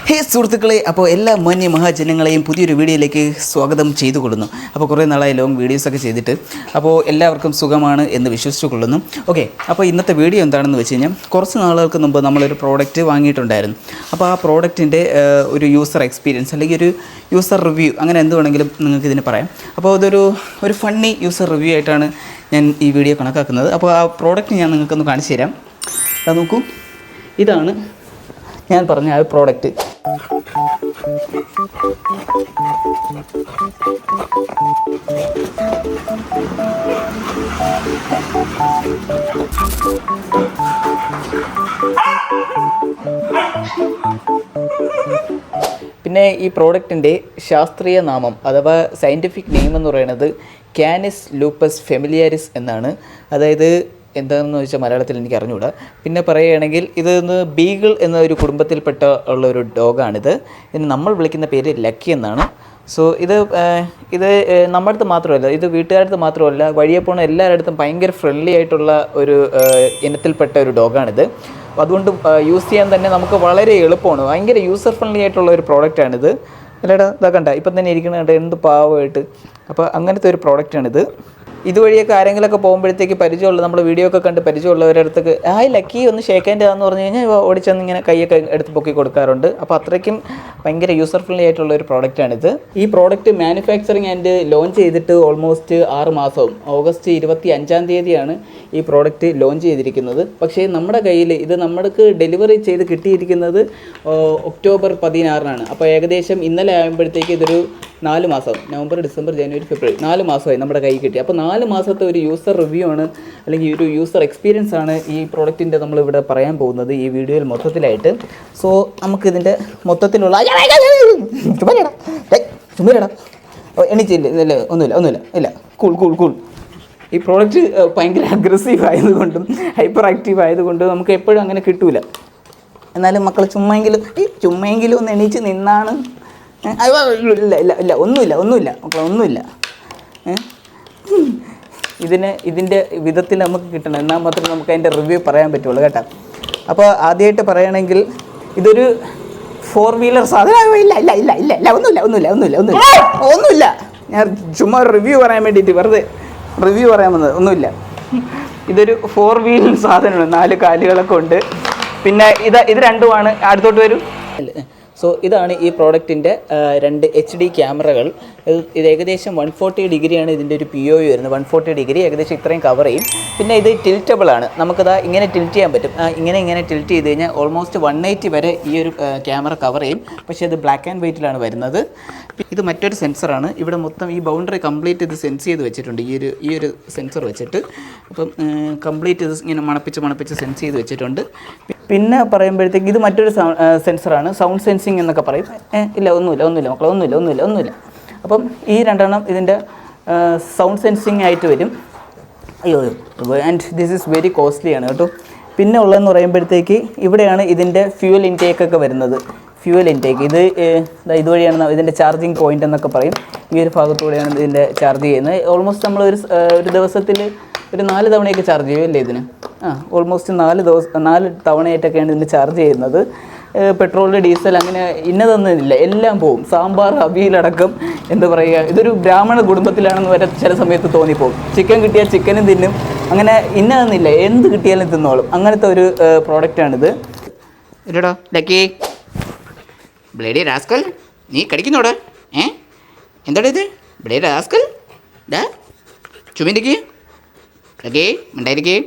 ഹേ സുഹൃത്തുക്കളെ, അപ്പോൾ എല്ലാ മാന്യ മഹാജനങ്ങളെയും പുതിയൊരു വീഡിയോയിലേക്ക് സ്വാഗതം ചെയ്തു കൊള്ളുന്നു. അപ്പോൾ കുറേ നാളായി ലോങ് വീഡിയോസൊക്കെ ചെയ്തിട്ട്, അപ്പോൾ എല്ലാവർക്കും സുഖമാണ് എന്ന് വിശ്വസിച്ചു കൊള്ളുന്നു. ഓക്കെ, അപ്പോൾ ഇന്നത്തെ വീഡിയോ എന്താണെന്ന് വെച്ച് കഴിഞ്ഞാൽ, കുറച്ച് നാളുകൾക്ക് മുമ്പ് നമ്മളൊരു പ്രോഡക്റ്റ് വാങ്ങിയിട്ടുണ്ടായിരുന്നു. അപ്പോൾ ആ പ്രോഡക്റ്റിൻ്റെ ഒരു യൂസർ എക്സ്പീരിയൻസ് അല്ലെങ്കിൽ ഒരു യൂസർ റിവ്യൂ, അങ്ങനെ എന്ത് വേണമെങ്കിലും നിങ്ങൾക്ക് ഇതിന് പറയാം. അപ്പോൾ അതൊരു ഫണ്ണി യൂസർ റിവ്യൂ ആയിട്ടാണ് ഞാൻ ഈ വീഡിയോ കണക്കാക്കുന്നത്. അപ്പോൾ ആ പ്രോഡക്റ്റ് ഞാൻ നിങ്ങൾക്കൊന്ന് കാണിച്ചു തരാം. അത് നോക്കൂ, ഇതാണ് ഞാൻ പറഞ്ഞ ആ പ്രോഡക്റ്റ്. പിന്നെ ഈ പ്രോഡക്റ്റിൻ്റെ ശാസ്ത്രീയ നാമം അഥവാ സയൻറ്റിഫിക് നെയിം എന്ന് പറയുന്നത് കാനിസ് ലൂപ്പസ് ഫെമിലിയാരിസ് എന്നാണ്. അതായത് എന്താണെന്ന് വെച്ചാൽ മലയാളത്തിൽ എനിക്ക് അറിഞ്ഞുകൂടാ. പിന്നെ പറയുകയാണെങ്കിൽ ഇതൊന്ന് ബീഗിൾ എന്ന ഒരു കുടുംബത്തിൽപ്പെട്ട ഉള്ള ഒരു ഡോഗാണിത്. ഇതിന് നമ്മൾ വിളിക്കുന്ന പേര് ലക്കി എന്നാണ്. സോ ഇത് നമ്മുടെ അടുത്ത് മാത്രമല്ല, ഇത് വീട്ടുകാരുടെ അടുത്ത് മാത്രമല്ല, വഴിയെ പോകുന്ന എല്ലാവരുടെ അടുത്തും ഭയങ്കര ഫ്രണ്ട്ലി ആയിട്ടുള്ള ഒരു ഇനത്തിൽപ്പെട്ട ഒരു ഡോഗാണിത്. അതുകൊണ്ട് യൂസ് ചെയ്യാൻ തന്നെ നമുക്ക് വളരെ എളുപ്പമാണ്. ഭയങ്കര യൂസർ ഫ്രണ്ട്ലി ആയിട്ടുള്ള ഒരു പ്രോഡക്റ്റാണിത്. അല്ലേടാ, ഇതാ കണ്ട, ഇപ്പം തന്നെ ഇരിക്കുന്ന കണ്ട, എന്ത് പാവമായിട്ട്. അപ്പോൾ അങ്ങനത്തെ ഒരു പ്രോഡക്റ്റാണിത്. ഇതുവഴിയൊക്കെ ആരെങ്കിലുമൊക്കെ പോകുമ്പോഴത്തേക്ക് പരിചയമുള്ള, നമ്മൾ വീഡിയോ ഒക്കെ കണ്ട് പരിചയമുള്ളവരുടെ അടുത്തേക്ക് ഹായ് ലക്കി ഒന്ന് ഷേക്ക് ഹാൻഡ് ആണെന്ന് പറഞ്ഞു കഴിഞ്ഞാൽ ഓടിച്ചെന്ന് ഇങ്ങനെ കൈയൊക്കെ എടുത്ത് പൊക്കി കൊടുക്കാറുണ്ട്. അപ്പോൾ അത്രയ്ക്കും ഭയങ്കര യൂസർ ഫ്രണ്ട്ലി ആയിട്ടുള്ള ഒരു പ്രോഡക്റ്റാണിത്. ഈ പ്രോഡക്റ്റ് മാനുഫാക്ചറിങ് ആൻഡ് ലോഞ്ച് ചെയ്തിട്ട് ഓൾമോസ്റ്റ് 6 മാസവും. ഓഗസ്റ്റ് 25-ാം തീയതിയാണ് ഈ പ്രോഡക്റ്റ് ലോഞ്ച് ചെയ്തിരിക്കുന്നത്. പക്ഷേ നമ്മുടെ കയ്യിൽ ഇത് നമ്മൾക്ക് ഡെലിവറി ചെയ്ത് കിട്ടിയിരിക്കുന്നത് ഒക്ടോബർ 16-നാണ്. അപ്പോൾ ഏകദേശം ഇന്നലെ ആകുമ്പോഴത്തേക്ക് ഇതൊരു 4 മാസം, നവംബർ, ഡിസംബർ, ജനുവരി, ഫെബ്രുവരി 4 മാസമായി നമ്മുടെ കയ്യിൽ കിട്ടി. അപ്പോൾ 4 മാസത്തെ ഒരു യൂസർ റിവ്യൂ ആണ്, അല്ലെങ്കിൽ ഒരു യൂസർ എക്സ്പീരിയൻസ് ആണ് ഈ പ്രോഡക്റ്റിൻ്റെ നമ്മളിവിടെ പറയാൻ പോകുന്നത് ഈ വീഡിയോയിൽ മൊത്തത്തിലായിട്ട്. സോ നമുക്കിതിൻ്റെ മൊത്തത്തിലുള്ള ചുമരടാ എണീച്ചില്ല, ഒന്നുമില്ല ഇല്ല, കൂൾ. ഈ പ്രോഡക്റ്റ് ഭയങ്കര അഗ്രസീവ് ആയതുകൊണ്ടും ഹൈപ്പർ ആക്റ്റീവ് ആയതുകൊണ്ടും നമുക്ക് എപ്പോഴും അങ്ങനെ കിട്ടൂല. എന്നാലും മക്കൾ ചുമ്മെങ്കിലും ഒന്ന് എണീച്ച് നിന്നാണ്. ഇല്ല ഒന്നുമില്ല മക്കളെ, ഒന്നുമില്ല. ഇതിൻ്റെ വിധത്തിൽ നമുക്ക് കിട്ടണം, എന്നാൽ മാത്രമേ നമുക്ക് അതിൻ്റെ റിവ്യൂ പറയാൻ പറ്റുള്ളൂ കേട്ടോ. അപ്പോൾ ആദ്യമായിട്ട് പറയുകയാണെങ്കിൽ ഇതൊരു 4 വീലർ സാധനം. ഇല്ല ഒന്നുമില്ല. ഞാൻ ചുമ്മാ റിവ്യൂ പറയാൻ വേണ്ടിയിട്ട് വെറുതെ റിവ്യൂ പറയാൻ വന്നത്, ഒന്നുമില്ല. ഇതൊരു 4 വീൽ സാധനമാണ്, 4 കാലുകളൊക്കെ ഉണ്ട്. പിന്നെ ഇത് രണ്ടുമാണ്. അടുത്തോട്ട് വരും. സോ ഇതാണ് ഈ പ്രോഡക്റ്റിൻ്റെ 2 HD ക്യാമറകൾ. ഇത് ഏകദേശം 140 ഡിഗ്രിയാണ് ഇതിൻ്റെ ഒരു POV വരുന്നത്. 140 ഡിഗ്രി ഏകദേശം ഇത്രയും കവർ ചെയ്യും. പിന്നെ ഇത് ടിൽറ്റബിളാണ്, നമുക്കതാ ഇങ്ങനെ ടിൽറ്റ് ചെയ്യാൻ പറ്റും. ഇങ്ങനെ ടിൽറ്റ് ചെയ്ത് കഴിഞ്ഞാൽ ഓൾമോസ്റ്റ് 180 വരെ ഈ ഒരു ക്യാമറ കവർ ചെയ്യും. പക്ഷേ ഇത് ബ്ലാക്ക് ആൻഡ് വൈറ്റിലാണ് വരുന്നത്. ഇത് മറ്റൊരു സെൻസറാണ്. ഇവിടെ മൊത്തം ഈ ബൗണ്ടറി കംപ്ലീറ്റ് ഇത് സെൻസ് ചെയ്ത് വെച്ചിട്ടുണ്ട്, ഈ ഒരു സെൻസർ വെച്ചിട്ട്. അപ്പം കംപ്ലീറ്റ് ഇത് ഇങ്ങനെ മണപ്പിച്ച് സെൻസ് ചെയ്ത് വെച്ചിട്ടുണ്ട്. പിന്നെ പറയുമ്പോഴത്തേക്ക് ഇത് മറ്റൊരു സെൻസറാണ്, സൗണ്ട് സെൻസിങ് എന്നൊക്കെ പറയും. ഇല്ല ഒന്നുമില്ല മക്കളെ, ഒന്നുമില്ല. അപ്പം ഈ 2 ഇതിൻ്റെ സൗണ്ട് സെൻസിങ് ആയിട്ട് വരും. ആൻഡ് ദിസ് ഈസ് വെരി കോസ്റ്റ്ലിയാണ് കേട്ടോ. പിന്നെ ഉള്ളതെന്ന് പറയുമ്പോഴത്തേക്ക് ഇവിടെയാണ് ഇതിൻ്റെ ഫ്യൂവൽ ഇൻടേക്കൊക്കെ വരുന്നത്. ഫ്യൂവൽ ഇൻടേക്ക് ഇതുവഴിയാണ് ഇതിൻ്റെ ചാർജിങ് പോയിൻ്റ് എന്നൊക്കെ പറയും. ഈ ഒരു ഭാഗത്തൂടെയാണ് ഇതിൻ്റെ ചാർജ് ചെയ്യുന്നത്. ഓൾമോസ്റ്റ് നമ്മൾ ഒരു ദിവസത്തിൽ ഒരു 4 തവണയൊക്കെ ചാർജ് ചെയ്യുമല്ലേ ഇതിന്. ഓൾമോസ്റ്റ് 4 തവണയായിട്ടൊക്കെയാണ് ഇതിന് ചാർജ് ചെയ്യുന്നത്. പെട്രോൾ, ഡീസൽ അങ്ങനെ ഇന്നതൊന്നുമില്ല, എല്ലാം പോവും. സാമ്പാർ, അവിയലടക്കം എന്താ പറയുക, ഇതൊരു ബ്രാഹ്മണ കുടുംബത്തിലാണെന്ന് വരെ ചില സമയത്ത് തോന്നിപ്പോകും. ചിക്കൻ കിട്ടിയാൽ ചിക്കനും തിന്നും, അങ്ങനെ ഇന്നതൊന്നുമില്ല, എന്ത് കിട്ടിയാലും തിന്നോളും. അങ്ങനത്തെ ഒരു പ്രോഡക്റ്റാണിത്. ഇല്ലടാ ലക്കി, ബ്ലേഡി റാസ്കൽ, നീ കടിക്കുന്നോടെ? എന്താടാ ഇത്? ബ്ലേഡി റാസ്കൽ, ചുമരിക്ക് ലക്കി ഉണ്ടായിരിക്കേ.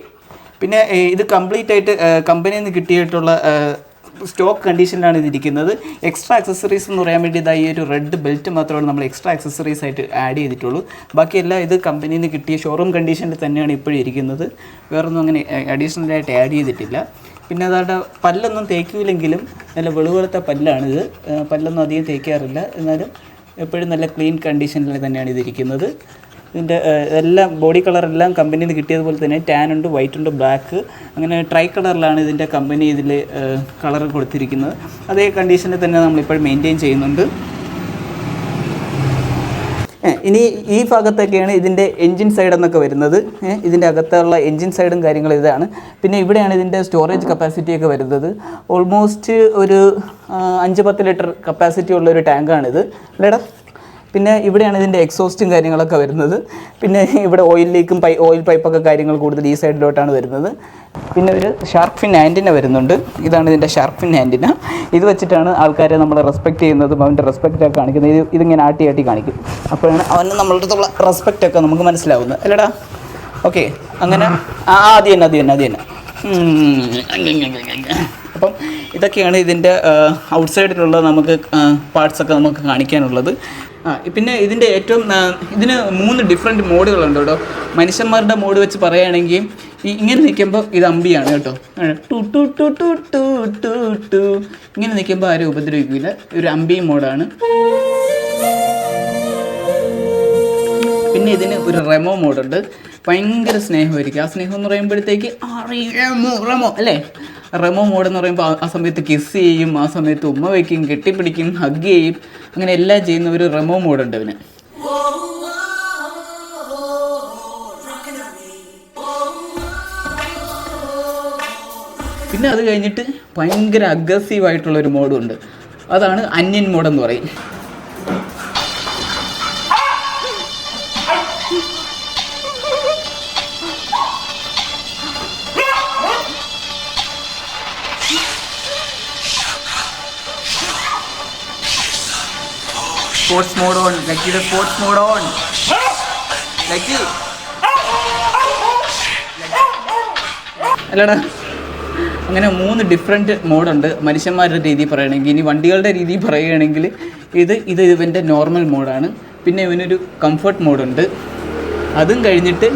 പിന്നെ ഇത് കംപ്ലീറ്റ് ആയിട്ട് കമ്പനിയിൽ നിന്ന് കിട്ടിയിട്ടുള്ള സ്റ്റോക്ക് കണ്ടീഷനിലാണ് ഇതിരിക്കുന്നത്. എക്സ്ട്രാ ആക്സസറീസ് എന്ന് പറയാൻ വേണ്ടി ഈ ഒരു റെഡ് ബെൽറ്റ് മാത്രമാണ് നമ്മൾ എക്സ്ട്രാ ആക്സസറീസ് ആയിട്ട് ആഡ് ചെയ്തിട്ടുള്ളൂ. ബാക്കിയെല്ലാം ഇത് കമ്പനിയിൽ നിന്ന് കിട്ടിയ ഷോറൂം കണ്ടീഷനിൽ തന്നെയാണ് ഇപ്പോഴും ഇരിക്കുന്നത്. വേറൊന്നും അങ്ങനെ അഡീഷണലായിട്ട് ആഡ് ചെയ്തിട്ടില്ല. പിന്നെ അതാണ്ട് പല്ലൊന്നും തേക്കില്ലെങ്കിലും നല്ല വെളുവെളുത്ത പല്ലാണിത്. പല്ലൊന്നും അധികം തേക്കാറില്ല, എന്നാലും എപ്പോഴും നല്ല ക്ലീൻ കണ്ടീഷനിൽ തന്നെയാണ് ഇതിരിക്കുന്നത്. ഇതിൻ്റെ എല്ലാം ബോഡി കളറെല്ലാം കമ്പനിയിൽ നിന്ന് കിട്ടിയതുപോലെ തന്നെ ടാൻ ഉണ്ട്, വൈറ്റ് ഉണ്ട്, ബ്ലാക്ക്, അങ്ങനെ ട്രൈ കളറിലാണ് ഇതിൻ്റെ കമ്പനി ഇതിൽ കളർ കൊടുത്തിരിക്കുന്നത്. അതേ കണ്ടീഷനിൽ തന്നെ നമ്മളിപ്പോൾ മെയിൻറ്റെയിൻ ചെയ്യുന്നുണ്ട്. ഇനി ഈ ഭാഗത്തൊക്കെയാണ് ഇതിൻ്റെ എൻജിൻ സൈഡ് എന്നൊക്കെ വരുന്നത്. ഇതിൻ്റെ അകത്തുള്ള എൻജിൻ സൈഡും കാര്യങ്ങളും ഇതാണ്. പിന്നെ ഇവിടെയാണ് ഇതിൻ്റെ സ്റ്റോറേജ് കപ്പാസിറ്റി ഒക്കെ വരുന്നത്. ഓൾമോസ്റ്റ് ഒരു 5-10 ലിറ്റർ കപ്പാസിറ്റി ഉള്ള ഒരു ടാങ്കാണിത് അല്ലേടാ. പിന്നെ ഇവിടെയാണ് ഇതിൻ്റെ എക്സോസ്റ്റും കാര്യങ്ങളൊക്കെ വരുന്നത്. പിന്നെ ഇവിടെ ഓയിൽ ലീക്കും ഓയിൽ പൈപ്പൊക്കെ കാര്യങ്ങൾ കൂടുതൽ ഈ സൈഡിലോട്ടാണ് വരുന്നത്. പിന്നെ ഒരു ഷാർക്ക് ഫിൻ ആൻറ്റിന വരുന്നുണ്ട്. ഇതാണ് ഇതിൻ്റെ ഷാർക്ക് ഫിൻ ആൻറ്റിന. ഇത് വെച്ചിട്ടാണ് ആൾക്കാരെ നമ്മൾ റെസ്പെക്റ്റ് ചെയ്യുന്നതും അവൻ്റെ റെസ്പെക്റ്റൊക്കെ കാണിക്കുന്നത്. ഇതിങ്ങനെ ആട്ടി കാണിക്കും. അപ്പോഴാണ് അവന് നമ്മളുടെ അടുത്തുള്ള റെസ്പെക്റ്റൊക്കെ നമുക്ക് മനസ്സിലാവുന്നത് അല്ലേടാ. ഓക്കെ, അങ്ങനെ അത് തന്നെ. അപ്പം ഇതൊക്കെയാണ് ഇതിൻ്റെ ഔട്ട്സൈഡിലുള്ള നമുക്ക് പാർട്സൊക്കെ നമുക്ക് കാണിക്കാനുള്ളത്. പിന്നെ ഇതിൻ്റെ ഇതിന് 3 ഡിഫറെൻറ്റ് മോഡുകളുണ്ട് കേട്ടോ. മനുഷ്യന്മാരുടെ മോഡ് വെച്ച് പറയുകയാണെങ്കിൽ ഇങ്ങനെ നിൽക്കുമ്പോൾ ഇത് അമ്പിയാണ് കേട്ടോ. ടു ടു ടു ടു ടു ടു ടു ഇങ്ങനെ നിൽക്കുമ്പോൾ ആരും ഉപദ്രവിക്കില്ല. ഒരു അമ്പി മോഡാണ്. പിന്നെ ഇതിന് ഒരു റെമോ മോഡുണ്ട്. ഭയങ്കര സ്നേഹമായിരിക്കും. ആ സ്നേഹം എന്ന് പറയുമ്പോഴത്തേക്ക് റെമോ അല്ലേ. റെമോ മോഡ് എന്ന് പറയുമ്പോൾ ആ സമയത്ത് കിസ് ചെയ്യും, ആ സമയത്ത് ഉമ്മ വയ്ക്കും, കെട്ടിപ്പിടിക്കും, ഹഗ് ചെയ്യും, അങ്ങനെ എല്ലാം ചെയ്യുന്ന ഒരു റെമോ മോഡുണ്ട് അവന്. പിന്നെ അത് കഴിഞ്ഞിട്ട് ഭയങ്കര അഗ്രസീവായിട്ടുള്ളൊരു മോഡും ഉണ്ട്. അതാണ് അന്യൻ മോഡെന്ന് പറയും. Sports mode on, Lucky the sports mode on. Lucky. അല്ലടാ, അങ്ങനെ 3 ഡിഫറെൻറ്റ് മോഡുണ്ട് മനുഷ്യന്മാരുടെ രീതി പറയുകയാണെങ്കിൽ. ഇനി വണ്ടികളുടെ രീതി പറയുകയാണെങ്കിൽ ഇത് ഇവൻ്റെ നോർമൽ മോഡാണ്. പിന്നെ ഇവനൊരു കംഫർട്ട് മോഡുണ്ട്. അതും കഴിഞ്ഞിട്ട്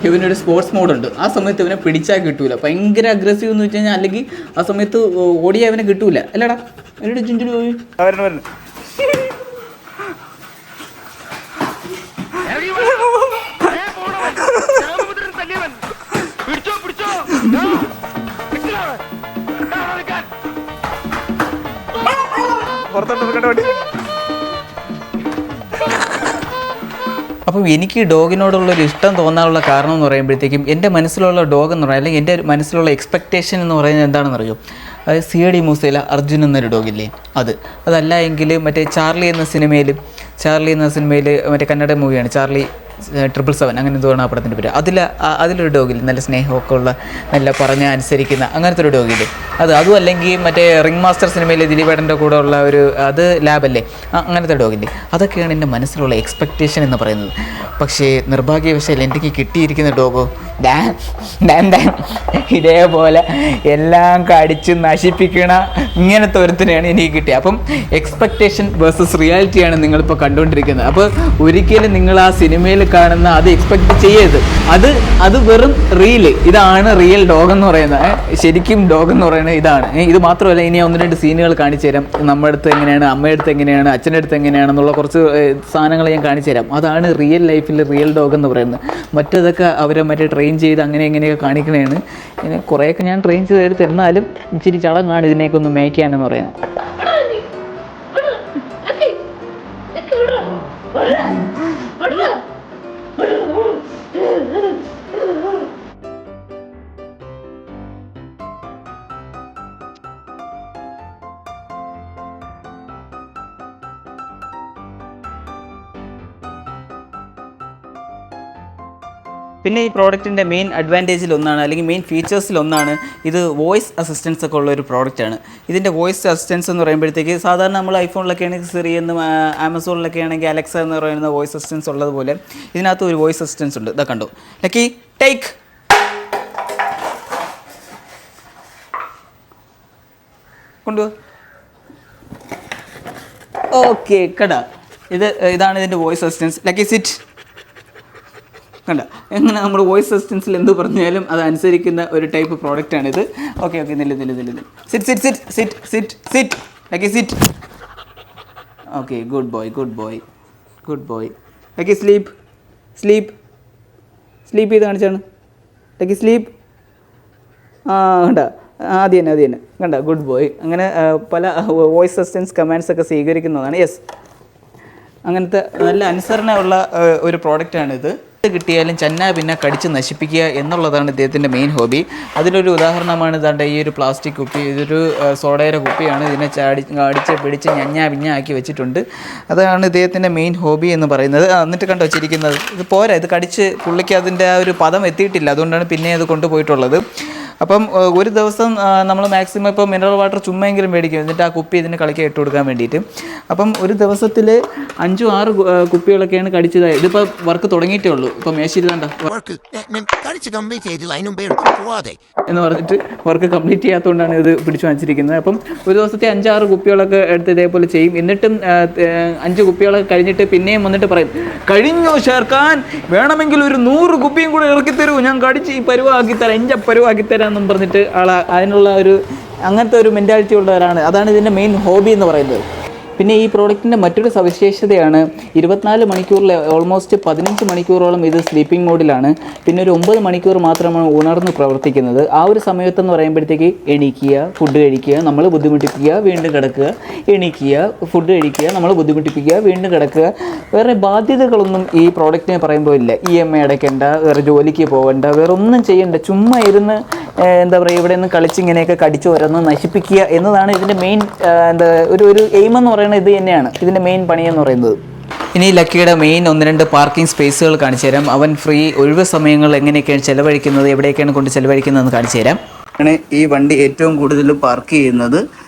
ഇവനൊരു സ്പോർട്സ് മോഡുണ്ട്. ആ സമയത്ത് ഇവനെ പിടിച്ചാൽ കിട്ടൂല. ഭയങ്കര അഗ്രസീവ് എന്ന് വെച്ച് കഴിഞ്ഞാൽ, അല്ലെങ്കിൽ ആ സമയത്ത് ഓടിയാൽ അവനെ കിട്ടൂല അല്ലടാ. എന്നോട് ചുഞ്ചുലു പോയി അപ്പം എനിക്ക് ഡോഗിനോടുള്ളൊരു ഇഷ്ടം തോന്നാനുള്ള കാരണം എന്ന് പറയുമ്പോഴത്തേക്കും എൻ്റെ മനസ്സിലുള്ള ഡോഗ് എന്ന് പറയുന്നത്, അല്ലെങ്കിൽ എൻ്റെ മനസ്സിലുള്ള എക്സ്പെക്റ്റേഷൻ എന്ന് പറയുന്നത് എന്താണെന്ന് അറിയും? അതായത് CID മൂസയിലെ അർജുൻ എന്നൊരു ഡോഗില്ലേ, അതല്ല എങ്കിൽ മറ്റേ ചാർലി എന്ന സിനിമയിൽ മറ്റേ കന്നഡ മൂവിയാണ് ചാർലി 777 അങ്ങനെ എന്തുവാണ് ആ പടത്തിൻ്റെ പേര്. അതിലൊരു ഡോഗില്ലേ നല്ല സ്നേഹമൊക്കെ ഉള്ള, നല്ല പറഞ്ഞ അനുസരിക്കുന്ന അങ്ങനത്തെ ഒരു ഡോഗില്ലേ അതും അല്ലെങ്കിൽ മറ്റേ റിംഗ് മാസ്റ്റർ സിനിമയിൽ ദിലീപേട്ടൻ്റെ കൂടെ ഉള്ള അത് ലാബല്ലേ, അങ്ങനത്തെ ഡോഗില്ലേ. അതൊക്കെയാണ് എൻ്റെ മനസ്സിലുള്ള എക്സ്പെക്റ്റേഷൻ എന്ന് പറയുന്നത്. പക്ഷേ നിർഭാഗ്യവശാൽ എനിക്ക് കിട്ടിയിരിക്കുന്ന ഡോഗോ ഇതേപോലെ എല്ലാം കടിച്ച് നശിപ്പിക്കണ ഇങ്ങനത്തെ ഒരുത്തിനെയാണ് എനിക്ക് കിട്ടിയത്. അപ്പം എക്സ്പെക്റ്റേഷൻ വേഴ്സസ് റിയാലിറ്റിയാണ് നിങ്ങളിപ്പോൾ കണ്ടുകൊണ്ടിരിക്കുന്നത്. അപ്പോൾ ഒരിക്കലും നിങ്ങൾ ആ സിനിമയിൽ കാണുന്ന അത് എക്സ്പെക്റ്റ് ചെയ്യരുത്. അത് വെറും ഇതാണ് റിയൽ ഡോഗ് എന്ന് പറയുന്നത്. ശരിക്കും ഡോഗ് എന്ന് പറയുന്നത് ഇതാണ്. ഇത് മാത്രമല്ല, ഇനി 1-2 സീനുകൾ കാണിച്ചു തരാം. നമ്മുടെ അടുത്ത് എങ്ങനെയാണ്, അമ്മയുടെ അടുത്ത് എങ്ങനെയാണ്, അച്ഛൻ്റെ അടുത്ത് എങ്ങനെയാണെന്നുള്ള കുറച്ച് സാധനങ്ങൾ ഞാൻ കാണിച്ചു തരാം. അതാണ് റിയൽ ലൈഫിൽ റിയൽ ഡോഗ് എന്ന് പറയുന്നത്. മറ്റേതൊക്കെ അവരെ ട്രെയിൻ ചെയ്ത് അങ്ങനെയൊക്കെ കാണിക്കണതാണ്. ഇങ്ങനെ കുറേയൊക്കെ ഞാൻ ട്രെയിൻ ചെയ്തെടുത്ത്, എന്നാലും ഇച്ചിരി ചടങ്ങാണ് ഇതിനെയൊക്കെ ഒന്ന് മേയ്ക്കാനെന്ന് പറയുന്നത്. പിന്നെ ഈ പ്രോഡക്റ്റിൻ്റെ മെയിൻ അഡ്വാൻറ്റേജിലൊന്നാണ്, അല്ലെങ്കിൽ മെയിൻ ഫീച്ചേഴ്സിലൊന്നാണ് ഇത് വോയിസ് അസിസ്റ്റൻസ് ഒക്കെ ഉള്ള ഒരു പ്രോഡക്റ്റാണ്. ഇതിൻ്റെ വോയിസ് അസിസ്റ്റൻസ് എന്ന് പറയുമ്പോഴത്തേക്ക് സാധാരണ നമ്മൾ ഐഫോണിലൊക്കെ ആണെങ്കിൽ സിറി എന്നും ആമസോണിലൊക്കെ ആണെങ്കിൽ അലക്സ എന്ന് പറയുന്ന വോയിസ് അസിസ്റ്റൻസ് ഉള്ളതുപോലെ ഇതിനകത്ത് ഒരു വോയിസ് അസിസ്റ്റൻസ് ഉണ്ട്. ഇതാ കണ്ടു, ലക്കി ടേക്ക് കൊണ്ടുപോ. ഓക്കെ കടാ, ഇതാണ് ഇതിൻ്റെ വോയിസ് അസിസ്റ്റൻസ്. ലക്കി സിറ്റ് കണ്ട, എങ്ങനെ നമ്മൾ വോയിസ് അസിസ്റ്റൻസിൽ എന്ത് പറഞ്ഞാലും അത് അനുസരിക്കുന്ന ഒരു ടൈപ്പ് പ്രോഡക്റ്റാണിത്. ഓക്കെ നില്ല് sit lucky sit. Okay good boy lucky sleep ചെയ്ത് കാണിച്ചാണ്. Lucky sleep. കണ്ട, അത് തന്നെ കണ്ട, ഗുഡ് ബോയ്. അങ്ങനെ പല വോയിസ് അസിസ്റ്റൻസ് കമാൻഡ്സ് ഒക്കെ സ്വീകരിക്കുന്നതാണ്. യെസ് അങ്ങനത്തെ നല്ല അനുസരണയുള്ള ഒരു പ്രോഡക്റ്റാണിത്. കിട്ടിയാലും ചന്ന പിന്നെ കടിച്ച് നശിപ്പിക്കുക എന്നുള്ളതാണ് ഇദ്ദേഹത്തിൻ്റെ മെയിൻ ഹോബി. അതിലൊരു ഉദാഹരണമാണ് ഇതാണ്ട് ഈ ഒരു പ്ലാസ്റ്റിക് കുപ്പി. ഇതൊരു സോഡയുടെ കുപ്പിയാണ്. ഇതിനെ അടിച്ച് പിടിച്ച് ഞഞ്ഞ ആക്കി വെച്ചിട്ടുണ്ട്. അതാണ് ഇദ്ദേഹത്തിൻ്റെ മെയിൻ ഹോബി എന്ന് പറയുന്നത്. എന്നിട്ട് കണ്ടോ വെച്ചിരിക്കുന്നത്, ഇത് പോരാ, ഇത് കടിച്ച് പുള്ളിക്ക് അതിൻ്റെ ആ ഒരു പദം എത്തിയിട്ടില്ല, അതുകൊണ്ടാണ് പിന്നെ അത് കൊണ്ടുപോയിട്ടുള്ളത്. അപ്പം ഒരു ദിവസം നമ്മൾ മാക്സിമം ഇപ്പോൾ മിനറൽ വാട്ടർ ചുമ്മെങ്കിലും മേടിക്കും, എന്നിട്ട് ആ കുപ്പി ഇതിന് കളിക്കാൻ ഇട്ട് കൊടുക്കാൻ വേണ്ടിയിട്ട്. അപ്പം ഒരു ദിവസത്തിൽ 5-6 കുപ്പികളൊക്കെയാണ് കടിച്ചതായത്. ഇതിപ്പോൾ വർക്ക് തുടങ്ങിയിട്ടേ ഉള്ളൂ. ഇപ്പം മേശയിൽ കണ്ട എന്ന് പറഞ്ഞിട്ട് വർക്ക് കംപ്ലീറ്റ് ചെയ്യാത്തതുകൊണ്ടാണ് ഇത് പിടിച്ചു വാങ്ങിച്ചിരിക്കുന്നത്. അപ്പം ഒരു ദിവസത്തെ 5-6 കുപ്പികളൊക്കെ എടുത്ത് ഇതേപോലെ ചെയ്യും. എന്നിട്ടും 5 കുപ്പികളൊക്കെ കഴിഞ്ഞിട്ട് പിന്നെയും വന്നിട്ട് പറയും, കഴിഞ്ഞോ ചേർക്കാൻ, വേണമെങ്കിൽ ഒരു 100 കുപ്പിയും കൂടെ ഇറക്കി തരൂ, ഞാൻ കടിച്ച് ഈ പരുവാക്കി തരാം, എൻ്റെ പരുവാക്കി തരാം എന്നും പറഞ്ഞിട്ട് അതിനുള്ള ഒരു അങ്ങനത്തെ ഒരു മെൻറ്റാലിറ്റി ഉള്ളവരാണ്. അതാണ് ഇതിൻ്റെ മെയിൻ ഹോബി എന്ന് പറയുന്നത്. പിന്നെ ഈ പ്രോഡക്റ്റിൻ്റെ മറ്റൊരു സവിശേഷതയാണ് 24 മണിക്കൂറിൽ ഓൾമോസ്റ്റ് 15 മണിക്കൂറോളം ഇത് സ്ലീപ്പിംഗ് മോഡിലാണ്. പിന്നെ ഒരു 9 മണിക്കൂർ മാത്രമാണ് ഉണർന്ന് പ്രവർത്തിക്കുന്നത്. ആ ഒരു സമയത്തെന്ന് പറയുമ്പോഴത്തേക്ക് എണീക്കുക, ഫുഡ് കഴിക്കുക, നമ്മൾ ബുദ്ധിമുട്ടിപ്പിക്കുക, വീണ്ടും കിടക്കുക, എണീക്കുക, ഫുഡ് കഴിക്കുക, നമ്മൾ ബുദ്ധിമുട്ടിപ്പിക്കുക, വീണ്ടും കിടക്കുക. വേറെ ബാധ്യതകളൊന്നും ഈ പ്രോഡക്റ്റിനെ പറയുമ്പോൾ ഇല്ല. EMI അടയ്ക്കേണ്ട, വേറെ ജോലിക്ക് പോകേണ്ട, വേറെ ഒന്നും ചെയ്യേണ്ട, ചുമ്മാ ഇരുന്ന് എന്താ പറയുക, ഇവിടെ നിന്ന് കളിച്ചിങ്ങനെയൊക്കെ കടിച്ചു വരന്ന് നശിപ്പിക്കുക എന്നതാണ് ഇതിൻ്റെ മെയിൻ ഒരു എയിം എന്ന് പറയുന്നത്. ഇത് തന്നെയാണ് ഇതിൻ്റെ മെയിൻ പണിയെന്ന് പറയുന്നത്. ഇനി ലക്കിയുടെ മെയിൻ 1-2 പാർക്കിംഗ് സ്പേസുകൾ കാണിച്ചു തരാം. അവൻ ഫ്രീ ഒഴിവ് സമയങ്ങൾ എങ്ങനെയൊക്കെയാണ് ചിലവഴിക്കുന്നത്, എവിടെയൊക്കെയാണ് കൊണ്ട് ചിലവഴിക്കുന്നതെന്ന് കാണിച്ചു തരാം. ആണ് ഈ വണ്ടി ഏറ്റവും കൂടുതൽ പാർക്ക് ചെയ്യുന്നത്.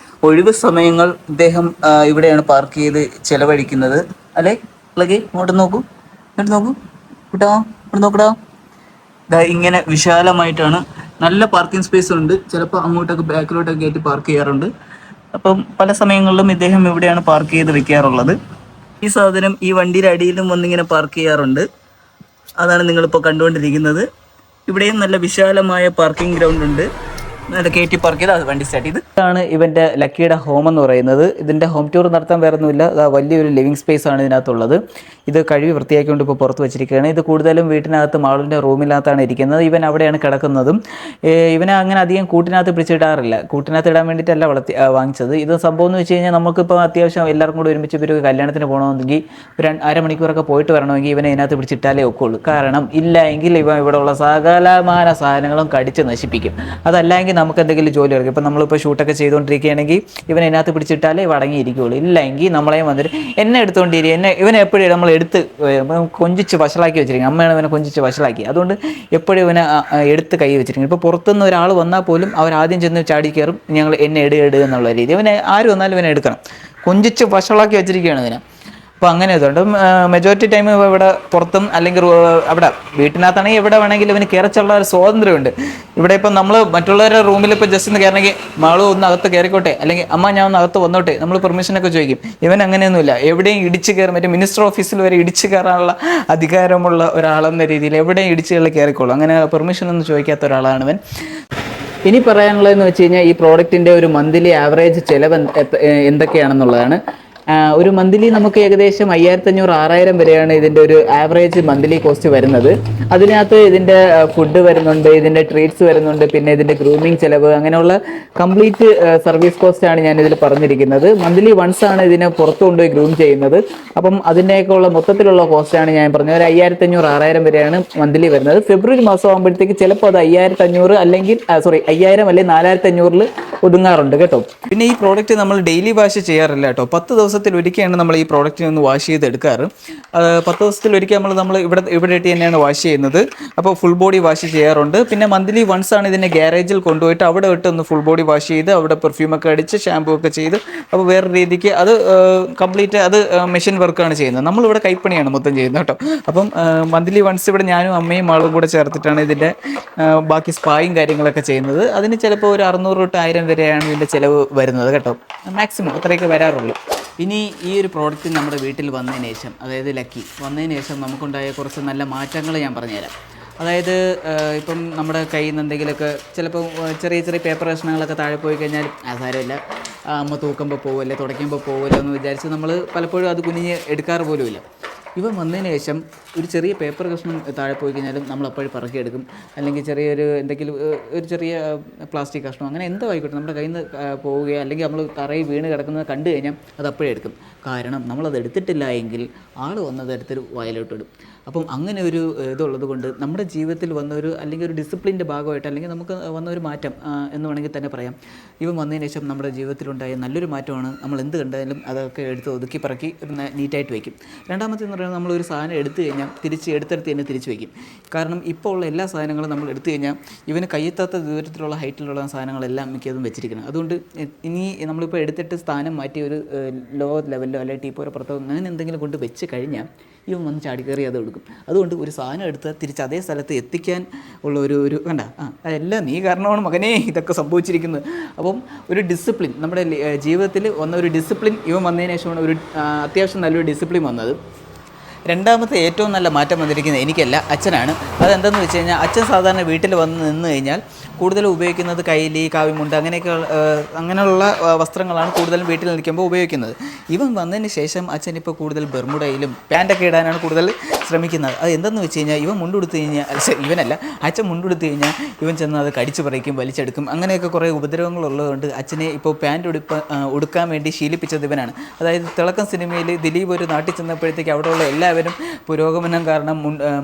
ഒഴിവ് സമയങ്ങൾ ഇദ്ദേഹം ഇവിടെയാണ് പാർക്ക് ചെയ്ത് ചിലവഴിക്കുന്നത്. അല്ലേ ലക്കി? ഇങ്ങോട്ട് നോക്കൂ, ഇങ്ങോട്ട് നോക്കൂ കേട്ടോ, ഇങ്ങോട്ട് നോക്കടാ. ഇങ്ങനെ വിശാലമായിട്ടാണ്, നല്ല പാർക്കിംഗ് സ്പേസ് ഉണ്ട്. ചിലപ്പോൾ അങ്ങോട്ടൊക്കെ ബാക്കിലോട്ടൊക്കെ കയറ്റി പാർക്ക് ചെയ്യാറുണ്ട്. അപ്പം പല സമയങ്ങളിലും ഇദ്ദേഹം ഇവിടെയാണ് പാർക്ക് ചെയ്ത് വെക്കാറുള്ളത്. ഈ സാധനം ഈ വണ്ടിയുടെ അടിയിലും വന്നിങ്ങനെ പാർക്ക് ചെയ്യാറുണ്ട്. അതാണ് നിങ്ങളിപ്പോൾ കണ്ടുകൊണ്ടിരിക്കുന്നത്. ഇവിടെയും നല്ല വിശാലമായ പാർക്കിംഗ് ഗ്രൗണ്ട് ഉണ്ട്. നല്ല കയറ്റി പാർക്ക് ചെയ്ത് അത് വണ്ടി സ്റ്റാർട്ട് ചെയ്ത്. ഇതാണ് ഇവൻ്റെ ലക്കിയുടെ ഹോം എന്ന് പറയുന്നത്. ഇതിൻ്റെ ഹോം ടൂർ നടത്താൻ വേറെ ഒന്നുമില്ല. വലിയൊരു ലിവിങ് സ്പേസ് ആണ് ഇതിനകത്തുള്ളത്. ഇത് കഴുകി വൃത്തിയാക്കിക്കൊണ്ട് ഇപ്പോൾ പുറത്ത് വെച്ചിരിക്കുകയാണ്. ഇത് കൂടുതലും വീട്ടിനകത്ത് മാളിൻ്റെ റൂമിനകത്താണ് ഇരിക്കുന്നത്. ഇവൻ അവിടെയാണ് കിടക്കുന്നതും. ഇവനെ അങ്ങനെ അധികം കൂട്ടിനകത്ത് പിടിച്ചിടാറില്ല. കൂട്ടിനകത്ത് ഇടാൻ വേണ്ടിയിട്ടല്ല വാങ്ങിച്ചത്. ഇത് സംഭവം എന്ന് വെച്ച് കഴിഞ്ഞാൽ നമുക്കിപ്പോൾ അത്യാവശ്യം എല്ലാവർക്കും കൂടി ഒരുമിച്ച് ഒരു കല്യാണത്തിന് പോകണമെങ്കിൽ ഒരു അരമണിക്കൂറൊക്കെ പോയിട്ട് വരണമെങ്കിൽ ഇവനെ ഇതിനകത്ത് പിടിച്ചിട്ടാലേ ഒക്കുള്ളൂ. കാരണം ഇല്ല എങ്കിൽ ഇവൻ ഇവിടെയുള്ള സകലമാന സാധനങ്ങളും കടിച്ച് നശിപ്പിക്കും. അതല്ലെങ്കിൽ നമുക്ക് എന്തെങ്കിലും ജോലി ഇറക്കും. ഇപ്പം നമ്മളിപ്പോൾ ഷൂട്ടൊക്കെ ചെയ്തുകൊണ്ടിരിക്കുകയാണെങ്കിൽ ഇവൻ അതിനകത്ത് പിടിച്ചിട്ടാലേ അടങ്ങിയിരിക്കുകയുള്ളൂ. ഇല്ലെങ്കിൽ നമ്മളെയും വന്നിട്ട് എന്നെ എടുത്തുകൊണ്ടിരിക്കുക. ഇവനെ എപ്പോഴും നമ്മൾ എടുത്ത് കൊഞ്ചിച്ച് വഷളാക്കി വെച്ചിരിക്കും. അമ്മയാണ് ഇവനെ കൊഞ്ചിച്ച് വഷളാക്കി. അതുകൊണ്ട് എപ്പോഴും ഇവനെ എടുത്ത് കൈ വെച്ചിരിക്കും. ഇപ്പോൾ പുറത്തുനിന്ന് ഒരാൾ വന്നാൽ പോലും അവരാദ്യം ചെന്ന് ചാടി കയറും, ഞങ്ങൾ എന്നെ എടു എന്നുള്ള രീതി. ഇവനെ ആര് വന്നാലും ഇവനെ എടുക്കണം. കൊഞ്ചിച്ച് വഷളാക്കി വെച്ചിരിക്കുകയാണ് ഇവനെ. അപ്പോൾ അങ്ങനെ ഇതുകൊണ്ട് മെജോറിറ്റി ടൈം ഇവിടെ പുറത്തും അല്ലെങ്കിൽ അവിടെ വീട്ടിനകത്താണെങ്കിൽ എവിടെ വേണമെങ്കിലും ഇവന് കയറിച്ചുള്ള ഒരു സ്വാതന്ത്ര്യമുണ്ട്. ഇവിടെ ഇപ്പം നമ്മൾ മറ്റുള്ളവരുടെ റൂമിൽ ഇപ്പോൾ ജസ്റ്റ് ഒന്ന് കയറണമെങ്കിൽ മാളും ഒന്ന് അകത്ത് കയറിക്കോട്ടെ, അല്ലെങ്കിൽ അമ്മ ഞാൻ ഒന്ന് അകത്ത് വന്നോട്ടെ, നമ്മൾ പെർമിഷനൊക്കെ ചോദിക്കും. ഇവൻ അങ്ങനെയൊന്നുമില്ല. എവിടെയും ഇടിച്ച് കയറും. മറ്റേ മിനിസ്റ്റർ ഓഫീസിൽ വരെ ഇടിച്ച് കയറാനുള്ള അധികാരമുള്ള ഒരാളെന്ന രീതിയിൽ എവിടെയും ഇടിച്ച് കയറിക്കോളും. അങ്ങനെ പെർമിഷനൊന്നും ചോദിക്കാത്ത ഒരാളാണ് ഇവൻ. ഇനി പറയാനുള്ളതെന്ന് വെച്ച് കഴിഞ്ഞാൽ ഈ പ്രോഡക്റ്റിൻ്റെ ഒരു മന്ത്ലി ആവറേജ് ചിലവ് എന്തൊക്കെയാണെന്നുള്ളതാണ്. ഒരു മന്ത്ലി നമുക്ക് ഏകദേശം 5500-6000 വരെയാണ് ഇതിൻ്റെ ഒരു ആവറേജ് മന്ത്ലി കോസ്റ്റ് വരുന്നത്. അതിനകത്ത് ഇതിൻ്റെ ഫുഡ് വരുന്നുണ്ട്, ഇതിൻ്റെ ട്രീറ്റ്സ് വരുന്നുണ്ട്, പിന്നെ ഇതിൻ്റെ ഗ്രൂമിങ് ചിലവ്, അങ്ങനെയുള്ള കംപ്ലീറ്റ് സർവീസ് കോസ്റ്റാണ് ഞാനിതിൽ പറഞ്ഞിരിക്കുന്നത്. മന്ത്ലി വൺസ് ആണ് ഇതിനെ പുറത്ത് കൊണ്ടുപോയി ഗ്രൂം ചെയ്യുന്നത്. അപ്പം അതിൻ്റെയൊക്കെയുള്ള മൊത്തത്തിലുള്ള കോസ്റ്റാണ് ഞാൻ പറഞ്ഞത്. ഒരു 5500-6000 വരെയാണ് മന്ത്ലി വരുന്നത്. ഫെബ്രുവരി മാസം ആകുമ്പോഴത്തേക്ക് ചിലപ്പോൾ അത് 5500 അല്ലെങ്കിൽ 5000 അല്ലെങ്കിൽ 4500 ഒതുങ്ങാറുണ്ട് കേട്ടോ. പിന്നെ ഈ പ്രോഡക്റ്റ് നമ്മൾ ഡെയിലി വാഷ് ചെയ്യാറില്ല കേട്ടോ. 10 ദിവസത്തിലൊരിക്കലാണ് നമ്മൾ ഈ പ്രോഡക്റ്റിനെ ഒന്ന് വാഷ് ചെയ്തെടുക്കാറ്. 10 ദിവസത്തിലൊരിക്കൽ നമ്മൾ ഇവിടെ ഇട്ട് തന്നെയാണ് വാഷ് ചെയ്യുന്നത്. അപ്പോൾ ഫുൾ ബോഡി വാഷ് ചെയ്യാറുണ്ട്. പിന്നെ മന്ത്ലി വൺസ് ആണ് ഇതിനെ ഗ്യാരേജിൽ കൊണ്ടുപോയിട്ട് അവിടെ ഇട്ട് ഒന്ന് ഫുൾ ബോഡി വാഷ് ചെയ്ത് അവിടെ പെർഫ്യൂമൊക്കെ അടിച്ച് ഷാമ്പൂ ഒക്കെ ചെയ്ത്, അപ്പോൾ വേറെ രീതിക്ക് അത് കംപ്ലീറ്റ് അത് മെഷീൻ വർക്കാണ് ചെയ്യുന്നത്. നമ്മളിവിടെ കൈപ്പണിയാണ് മൊത്തം ചെയ്യുന്നത് കേട്ടോ. അപ്പം മന്ത്ലി വൺസ് ഇവിടെ ഞാനും അമ്മയും ആളും കൂടെ ചേർത്തിട്ടാണ് ഇതിൻ്റെ ബാക്കി സ്പായും കാര്യങ്ങളൊക്കെ ചെയ്യുന്നത്. അതിന് ചിലപ്പോൾ ഒരു 600-1000 വരെയാണ് ഇതിൻ്റെ ചിലവ് വരുന്നത് കേട്ടോ. മാക്സിമം അത്രയൊക്കെ വരാറുള്ളൂ. ഇനി ഈ ഒരു പ്രോഡക്റ്റ് നമ്മുടെ വീട്ടിൽ വന്നതിന് ശേഷം, അതായത് ലക്കി വന്നതിന് ശേഷം നമുക്കുണ്ടായ കുറച്ച് നല്ല മാറ്റങ്ങൾ ഞാൻ പറഞ്ഞുതരാം. അതായത് ഇപ്പം നമ്മുടെ കയ്യിൽ നിന്ന് എന്തെങ്കിലുമൊക്കെ ചിലപ്പോൾ ചെറിയ ചെറിയ പേപ്പർ കഷ്ണങ്ങളൊക്കെ താഴെ പോയി കഴിഞ്ഞാൽ സാരമില്ല, അമ്മ തൂക്കുമ്പോൾ പോവില്ല, തുടയ്ക്കുമ്പോൾ പോവില്ല എന്ന് വിചാരിച്ച് നമ്മൾ പലപ്പോഴും അത് കുനിഞ്ഞ് എടുക്കാറ് പോലുമില്ല. ഇവൻ വന്നതിന് ശേഷം ഒരു ചെറിയ പേപ്പർ കഷ്ണം താഴെ പോയി കഴിഞ്ഞാലും നമ്മൾ അപ്പോഴും പറക്കിയെടുക്കും. അല്ലെങ്കിൽ ചെറിയൊരു എന്തെങ്കിലും ഒരു ചെറിയ പ്ലാസ്റ്റിക് കഷ്ണം അങ്ങനെ എന്തോ ആയിക്കോട്ടെ നമ്മുടെ കയ്യിൽ നിന്ന് പോവുകയോ അല്ലെങ്കിൽ നമ്മൾ തറയിൽ വീണ് കിടക്കുന്നത് കണ്ടു കഴിഞ്ഞാൽ അത് അപ്പോഴേ എടുക്കും. കാരണം നമ്മളത് എടുത്തിട്ടില്ല എങ്കിൽ ആൾ വന്നത് എടുത്തൊരു വയലോട്ടിടും. അപ്പം അങ്ങനെ ഒരു ഇതുള്ളത് കൊണ്ട് നമ്മുടെ ജീവിതത്തിൽ വന്നൊരു അല്ലെങ്കിൽ ഒരു ഡിസിപ്ലിൻ്റെ ഭാഗമായിട്ട് അല്ലെങ്കിൽ നമുക്ക് വന്ന ഒരു മാറ്റം എന്ന് വേണമെങ്കിൽ തന്നെ പറയാം. ഇവൻ വന്നതിന് ശേഷം നമ്മുടെ ജീവിതത്തിലുണ്ടായ നല്ലൊരു മാറ്റമാണ്. നമ്മൾ എന്ത് കണ്ടാലും അതൊക്കെ എടുത്ത് ഒതുക്കി പറക്കി നീറ്റായിട്ട് വയ്ക്കും. രണ്ടാമത്തേന്ന് പറയുന്നത് നമ്മളൊരു സാധനം എടുത്തു കഴിഞ്ഞാൽ എടുത്തെടുത്ത് തന്നെ തിരിച്ച് വയ്ക്കും. കാരണം ഇപ്പോൾ ഉള്ള എല്ലാ സാധനങ്ങളും നമ്മൾ എടുത്തു കഴിഞ്ഞാൽ ഇവന് കയ്യെത്താത്ത ദൂരത്തിലുള്ള ഹൈറ്റിലുള്ള സാധനങ്ങളെല്ലാം മിക്കതും വെച്ചിരിക്കണം. അതുകൊണ്ട് ഇനി നമ്മളിപ്പോൾ എടുത്തിട്ട് സ്ഥാനം മാറ്റി ഒരു ലോ ലെവലിലോ അല്ലെങ്കിൽ ടീപ്പോരോ പുറത്തോ അങ്ങനെ എന്തെങ്കിലും കൊണ്ട് വെച്ച് കഴിഞ്ഞാൽ ഇവൻ വന്ന് ചാടി കയറി അത് എടുക്കും. അതുകൊണ്ട് ഒരു സാധനം എടുത്ത് തിരിച്ച് അതേ സ്ഥലത്ത് എത്തിക്കാൻ ഉള്ള ഒരു കണ്ട അതെല്ലാം നീ കാരണമാണ് മകനേ ഇതൊക്കെ സംഭവിച്ചിരിക്കുന്നത്. അപ്പം ഒരു ഡിസിപ്ലിൻ നമ്മുടെ ജീവിതത്തിൽ വന്ന ഒരു ഡിസിപ്ലിൻ ഇവൻ വന്നതിന് ശേഷമാണ് ഒരു അത്യാവശ്യം നല്ലൊരു ഡിസിപ്ലിൻ വന്നത്. രണ്ടാമത്തെ ഏറ്റവും നല്ല മാറ്റം വന്നിരിക്കുന്നത് എനിക്കല്ല, അച്ഛനാണ്. അതെന്താണെന്ന് വെച്ച് കഴിഞ്ഞാൽ അച്ഛൻ സാധാരണ വീട്ടിൽ വന്ന് നിന്ന് കഴിഞ്ഞാൽ കൂടുതലും ഉപയോഗിക്കുന്നത് കൈലി, കാവിമുണ്ട് അങ്ങനെയുള്ള വസ്ത്രങ്ങളാണ് കൂടുതലും വീട്ടിൽ നിൽക്കുമ്പോൾ ഉപയോഗിക്കുന്നത്. ഇവൻ വന്നതിന് ശേഷം അച്ഛൻ ഇപ്പോൾ കൂടുതൽ ബെർമുഡയിലും പാൻറ്റൊക്കെ ഇടാനാണ് കൂടുതൽ ശ്രമിക്കുന്നത്. അത് എന്തെന്ന് വെച്ച് കഴിഞ്ഞാൽ ഇവൻ മുണ്ടെടുത്ത് കഴിഞ്ഞാൽ ഇവനല്ല അച്ഛൻ മുണ്ടെടുത്ത് കഴിഞ്ഞാൽ ഇവൻ ചെന്ന് അത് കടിച്ചു പറിക്കും, വലിച്ചെടുക്കും. അങ്ങനെയൊക്കെ കുറേ ഉപദ്രവങ്ങളുള്ളതുകൊണ്ട് അച്ഛനെ ഇപ്പോൾ പാൻറ്റ് ഉടുക്കാൻ വേണ്ടി ശീലിപ്പിച്ചത് ഇവനാണ്. അതായത് തിളക്കം സിനിമയിൽ ദിലീപ് ഒരു നാട്ടിൽ ചെന്നപ്പോഴത്തേക്ക് അവിടെയുള്ള എല്ലാവരും പുരോഗമനം കാരണം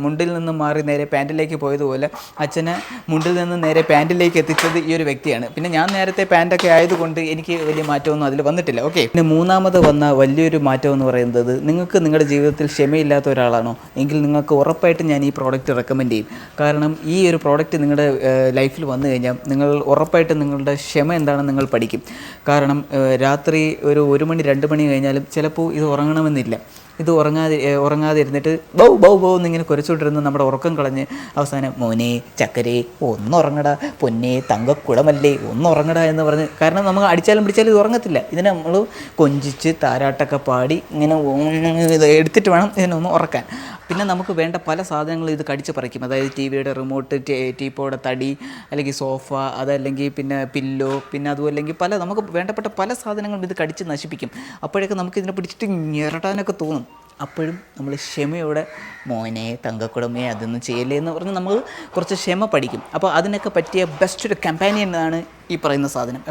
മുണ്ടിൽ നിന്നും മാറി നേരെ പാൻറ്റിലേക്ക് പോയതുപോലെ അച്ഛനെ മുണ്ടിൽ നിന്ന് നേരെ പാൻറ്റിലേക്ക് എത്തിച്ചത് ഈ ഒരു വ്യക്തിയാണ്. പിന്നെ ഞാൻ നേരത്തെ പാൻറ്റൊക്കെ ആയതുകൊണ്ട് എനിക്ക് വലിയ മാറ്റമൊന്നും അതിൽ വന്നിട്ടില്ല. ഓക്കെ, പിന്നെ മൂന്നാമത് വന്ന വലിയൊരു മാറ്റം എന്ന് പറയുന്നത് നിങ്ങൾക്ക് നിങ്ങളുടെ ജീവിതത്തിൽ ക്ഷമയില്ലാത്ത ഒരാളാണോ എങ്കിൽ നിങ്ങൾക്ക് ഉറപ്പായിട്ടും ഞാൻ ഈ പ്രോഡക്റ്റ് റെക്കമെൻഡ് ചെയ്യും. കാരണം ഈ ഒരു പ്രോഡക്റ്റ് നിങ്ങളുടെ ലൈഫിൽ വന്നു കഴിഞ്ഞാൽ നിങ്ങൾ ഉറപ്പായിട്ടും നിങ്ങളുടെ ക്ഷമ എന്താണെന്ന് നിങ്ങൾ പഠിക്കും. കാരണം രാത്രി ഒരു 1 മണി 2 മണി കഴിഞ്ഞാലും ചിലപ്പോൾ ഇത് ഉറങ്ങണമെന്നില്ല. ഇത് ഉറങ്ങാതെ ഇരുന്നിട്ട് ബൗ ബൗ ബൗ എന്നിങ്ങനെ കുരച്ചുകൊണ്ടിരുന്ന് നമ്മുടെ ഉറക്കം കളഞ്ഞ് അവസാനം മോനെ ചക്കരേ ഒന്നുറങ്ങടാ, പൊന്നെ തങ്കക്കുടമല്ലേ ഒന്നുറങ്ങടാ എന്ന് പറഞ്ഞ്, കാരണം നമുക്ക് അടിച്ചാലും പിടിച്ചാലും ഇത് ഉറങ്ങത്തില്ല. ഇതിനെ നമ്മൾ കൊഞ്ചിച്ച് താരാട്ടൊക്കെ പാടി ഇങ്ങനെ ഇത് എടുത്തിട്ട് വേണം ഇതിനൊന്ന് ഉറക്കാൻ. പിന്നെ നമുക്ക് വേണ്ട പല സാധനങ്ങളും ഇത് കടിച്ച് പറിക്കും. അതായത് ടി വിയുടെ റിമോട്ട്, ടീപ്പോയുടെ തടി, അല്ലെങ്കിൽ സോഫ, അതല്ലെങ്കിൽ പിന്നെ പില്ലോ, പിന്നെ അതും അല്ലെങ്കിൽ നമുക്ക് വേണ്ടപ്പെട്ട പല സാധനങ്ങളും ഇത് കടിച്ച് നശിപ്പിക്കും. അപ്പോഴൊക്കെ നമുക്ക് ഇതിനെ പിടിച്ചിട്ട് ഞെരടാനൊക്കെ തോന്നും. അപ്പോഴും നമ്മൾ ക്ഷമയോടെ മോനെ തങ്കക്കുടമേ അതൊന്നും ചെയ്യല്ലേ എന്ന് പറഞ്ഞ് നമ്മൾ കുറച്ച് ക്ഷമ പഠിക്കും. അപ്പോൾ അതിനൊക്കെ പറ്റിയ ബെസ്റ്റ് ഒരു കമ്പാനിയൻ ആണ് ഈ പറയുന്ന സാധനം.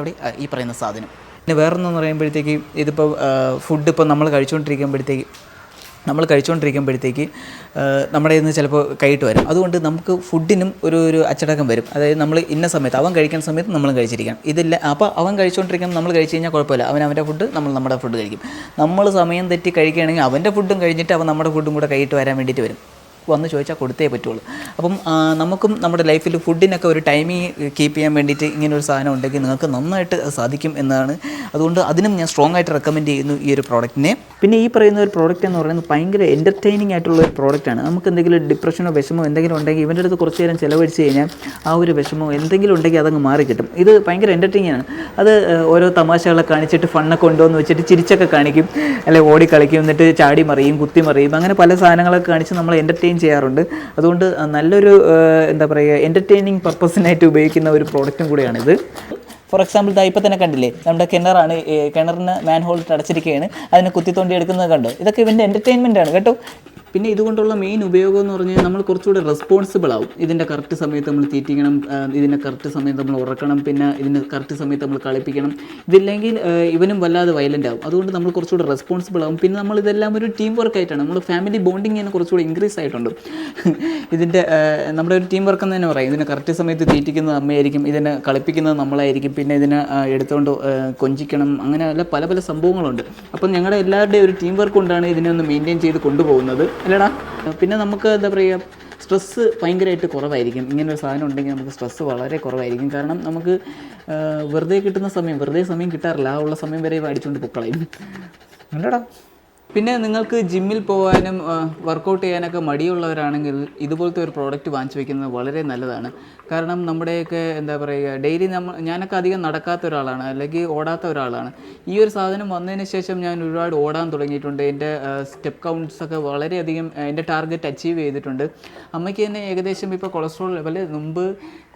ഈ പറയുന്ന സാധനം. പിന്നെ വേറൊന്നെന്ന് പറയുമ്പോഴത്തേക്ക് ഇതിപ്പോൾ ഫുഡ് ഇപ്പോൾ നമ്മൾ കഴിച്ചുകൊണ്ടിരിക്കുമ്പോഴത്തേക്ക് നമ്മുടെ ഇന്ന് ചിലപ്പോൾ കൈയിട്ട് വരും. അതുകൊണ്ട് നമുക്ക് ഫുഡിനും ഒരു അച്ചടക്കം വരും. അതായത് നമ്മൾ ഇന്ന സമയത്ത് അവൻ കഴിക്കുന്ന സമയത്ത് നമ്മളും കഴിച്ചിരിക്കണം. ഇതില്ല അപ്പോൾ അവൻ കഴിച്ചുകൊണ്ടിരിക്കുമ്പോൾ നമ്മൾ കഴിച്ച് കഴിഞ്ഞാൽ കുഴപ്പമില്ല. അവൻ്റെ ഫുഡ് നമ്മൾ നമ്മുടെ ഫുഡ് കഴിക്കും. നമ്മൾ സമയം തെറ്റി കഴിക്കുകയാണെങ്കിൽ അവൻ്റെ ഫുഡും കഴിഞ്ഞിട്ട് അവൻ നമ്മുടെ ഫുഡും കൂടെ കൈയിട്ട് വരാൻ വേണ്ടിയിട്ട് വരും. വന്ന് ചോദിച്ചാൽ കൊടുത്തേ പറ്റുള്ളൂ. അപ്പം നമുക്കും നമ്മുടെ ലൈഫിൽ ഫുഡിനൊക്കെ ഒരു ടൈമിങ് കീപ്പ് ചെയ്യാൻ വേണ്ടിയിട്ട് ഇങ്ങനൊരു സാധനം ഉണ്ടെങ്കിൽ നിങ്ങൾക്ക് നന്നായിട്ട് സാധിക്കും എന്നാണ്. അതുകൊണ്ട് അതിനും ഞാൻ സ്ട്രോങ് ആയിട്ട് റെക്കമെൻഡ് ചെയ്യുന്നു ഈ ഒരു പ്രോഡക്റ്റിനെ. പിന്നെ ഈ പറയുന്ന ഒരു പ്രോഡക്റ്റ് എന്ന് പറയുന്നത് ഭയങ്കര എൻ്റർടൈനിങ് ആയിട്ടുള്ള ഒരു പ്രോഡക്റ്റാണ്. നമുക്ക് എന്തെങ്കിലും ഡിപ്രഷനോ വിഷമോ എന്തെങ്കിലും ഉണ്ടെങ്കിൽ ഇവൻ്റെ അടുത്ത് കുറച്ച് നേരം ചിലവഴിച്ച് കഴിഞ്ഞാൽ ആ ഒരു വിഷമോ എന്തെങ്കിലും ഉണ്ടെങ്കിൽ അതങ്ങ് മാറി കിട്ടും. ഇത് ഭയങ്കര എൻ്റർടൈനിങ് ആണ്. അത് ഓരോ തമാശകളെ കാണിച്ചിട്ട് ഫണ്ണൊക്കെ ഉണ്ടോയെന്ന് വെച്ചിട്ട് ചിരിച്ചൊക്കെ കാണിക്കും, അല്ലെങ്കിൽ ഓടി കളിക്കും, എന്നിട്ട് ചാടി മറിയും, കുത്തി മറിയും, അങ്ങനെ പല സാധനങ്ങളൊക്കെ കാണിച്ച് നമ്മൾ എൻ്റർടൈൻ ചെയ്യാറുണ്ട്. അതുകൊണ്ട് നല്ലൊരു എന്താ പറയുക എൻ്റർടൈനിങ് പർപ്പസിനായിട്ട് ഉപയോഗിക്കുന്ന ഒരു പ്രോഡക്റ്റും കൂടിയാണിത്. ഫോർ എക്സാമ്പിൾ ഇപ്പോൾ തന്നെ കണ്ടില്ലേ, നമ്മുടെ കിണറാണ്, കിണറിന് മാൻ ഹോളിട്ട് അടച്ചിരിക്കുകയാണ്, അതിനെ കുത്തിത്തോണ്ടി എടുക്കുന്നത് കണ്ടോ. ഇതൊക്കെ ഇവൻ്റെ എൻ്റർടൈൻമെൻ്റ് ആണ് കേട്ടോ. പിന്നെ ഇതുകൊണ്ടുള്ള മെയിൻ ഉപയോഗം എന്ന് പറഞ്ഞാൽ നമ്മൾ കുറച്ചുകൂടി റെസ്പോൺസിബിൾ ആവും. ഇതിൻ്റെ കറക്റ്റ് സമയത്ത് നമ്മൾ തീറ്റിക്കണം, ഇതിൻ്റെ കറക്റ്റ് സമയത്ത് നമ്മൾ ഉറക്കണം, പിന്നെ ഇതിൻ്റെ കറക്റ്റ് സമയത്ത് നമ്മൾ കളിപ്പിക്കണം. ഇതില്ലെങ്കിൽ ഇവനും വല്ലാതെ വയലൻ്റ് ആവും. അതുകൊണ്ട് നമ്മൾ കുറച്ചുകൂടി റെസ്പോൺസിബിൾ ആവും. പിന്നെ നമ്മളിതെല്ലാം ഒരു ടീം വർക്ക് ആയിട്ടാണ്, നമ്മൾ ഫാമിലി ബോണ്ടിങ് തന്നെ കുറച്ചുകൂടി ഇൻക്രീസ് ആയിട്ടുണ്ട്. ഇതിൻ്റെ നമ്മുടെ ഒരു ടീം വർക്ക് എന്ന് തന്നെ പറയും. ഇതിനെ കറക്റ്റ് സമയത്ത് തീറ്റിക്കുന്നത് അമ്മയായിരിക്കും, ഇതിനെ കളിപ്പിക്കുന്നത് നമ്മളായിരിക്കും, പിന്നെ ഇതിനെ എടുത്തുകൊണ്ട് കൊഞ്ചിക്കണം, അങ്ങനെ പല പല സംഭവങ്ങളുണ്ട്. അപ്പം ഞങ്ങളുടെ എല്ലാവരുടെയും ഒരു ടീം വർക്ക് കൊണ്ടാണ് ഇതിനെ ഒന്ന് മെയിൻറ്റെയിൻ ചെയ്ത് കൊണ്ടുപോകുന്നത് അല്ലടാ. പിന്നെ നമുക്ക് എന്താ പറയുക സ്ട്രെസ്സ് ഭയങ്കരമായിട്ട് കുറവായിരിക്കും. ഇങ്ങനൊരു സാധനം ഉണ്ടെങ്കിൽ നമുക്ക് സ്ട്രെസ്സ് വളരെ കുറവായിരിക്കും. കാരണം നമുക്ക് വെറുതെ സമയം കിട്ടാറില്ല. ആ ഉള്ള സമയം വരെ അടിച്ചുകൊണ്ട് പൊക്കളയും അല്ലടാ. പിന്നെ നിങ്ങൾക്ക് ജിമ്മിൽ പോകാനും വർക്കൗട്ട് ചെയ്യാനൊക്കെ മടിയുള്ളവരാണെങ്കിൽ ഇതുപോലത്തെ ഒരു പ്രോഡക്റ്റ് വാങ്ങിച്ചു വയ്ക്കുന്നത് വളരെ നല്ലതാണ്. കാരണം നമ്മുടെയൊക്കെ എന്താ പറയുക ഡെയിലി ഞാനൊക്കെ അധികം നടക്കാത്ത ഒരാളാണ്, അല്ലെങ്കിൽ ഓടാത്ത ഒരാളാണ്. ഈ ഒരു സാധനം വന്നതിന് ശേഷം ഞാൻ ഒരുപാട് ഓടാൻ തുടങ്ങിയിട്ടുണ്ട്. എൻ്റെ സ്റ്റെപ്പ് കൗണ്ട്സൊക്കെ വളരെയധികം എൻ്റെ ടാർഗറ്റ് അച്ചീവ് ചെയ്തിട്ടുണ്ട്. അമ്മയ്ക്ക് തന്നെ ഏകദേശം ഇപ്പോൾ കൊളസ്ട്രോൾ ലെവൽ മുമ്പ്